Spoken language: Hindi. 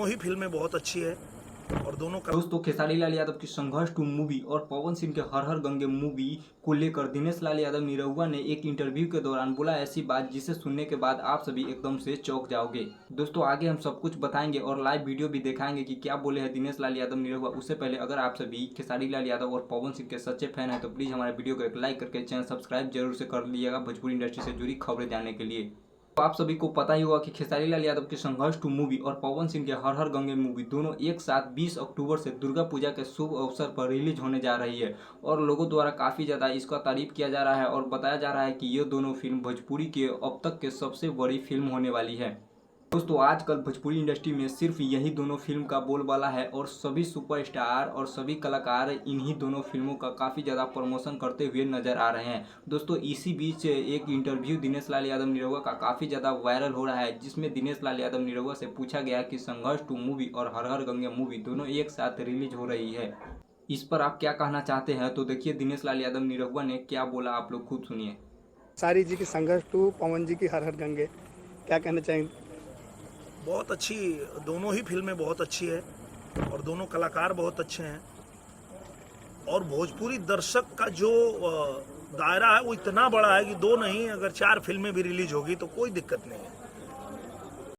दोनों ही फिल्में बहुत अच्छी है और दोनों का दोस्तों खेसारी लाल यादव की संघर्ष 2 मूवी और पवन सिंह के हर हर गंगे मूवी को लेकर दिनेश लाल यादव निरहुआ ने एक इंटरव्यू के दौरान बोला ऐसी बात जिसे सुनने के बाद आप सभी एकदम से चौंक जाओगे। दोस्तों आगे हम सब कुछ बताएंगे और लाइव वीडियो भी दिखाएंगे कि क्या बोले हैं दिनेश लाल यादव निरहुआ। उससे पहले अगर आप सभी खेसारी लाल यादव और पवन सिंह के सच्चे फैन हैं तो प्लीज़ हमारे वीडियो को एक लाइक करके चैनल सब्सक्राइब जरूर से कर लीजिएगा भोजपुरी इंडस्ट्री से जुड़ी खबरें जानने के लिए। तो आप सभी को पता ही होगा कि खेसारी लाल यादव की संघर्ष 2 मूवी और पवन सिंह के हर हर गंगे मूवी दोनों एक साथ 20 अक्टूबर से दुर्गा पूजा के शुभ अवसर पर रिलीज होने जा रही है और लोगों द्वारा काफ़ी ज़्यादा इसका तारीफ किया जा रहा है और बताया जा रहा है कि ये दोनों फिल्म भोजपुरी के अब तक के सबसे बड़ी फिल्म होने वाली है। दोस्तों आजकल भोजपुरी इंडस्ट्री में सिर्फ यही दोनों फिल्म का बोलबाला है और सभी सुपरस्टार और सभी कलाकार इन्हीं दोनों फिल्मों का काफ़ी ज़्यादा प्रमोशन करते हुए नजर आ रहे हैं। दोस्तों इसी बीच एक इंटरव्यू दिनेश लाल यादव निरहुआ का काफ़ी ज़्यादा वायरल हो रहा है जिसमें दिनेश लाल यादव निरहुआ से पूछा गया कि संघर्ष 2 मूवी और हर हर गंगे मूवी दोनों एक साथ रिलीज हो रही है, इस पर आप क्या कहना चाहते हैं। तो देखिए दिनेश लाल यादव निरहुआ ने क्या बोला, आप लोग खुद सुनिए। सारी जी की संघर्ष 2, पवन जी की हर हर गंगे, क्या कहना चाहेंगे? बहुत अच्छी, दोनों ही फिल्में बहुत अच्छी है और दोनों कलाकार बहुत अच्छे हैं और भोजपुरी दर्शक का जो दायरा है वो इतना बड़ा है कि 2 नहीं अगर 4 फिल्में भी रिलीज होगी तो कोई दिक्कत नहीं है।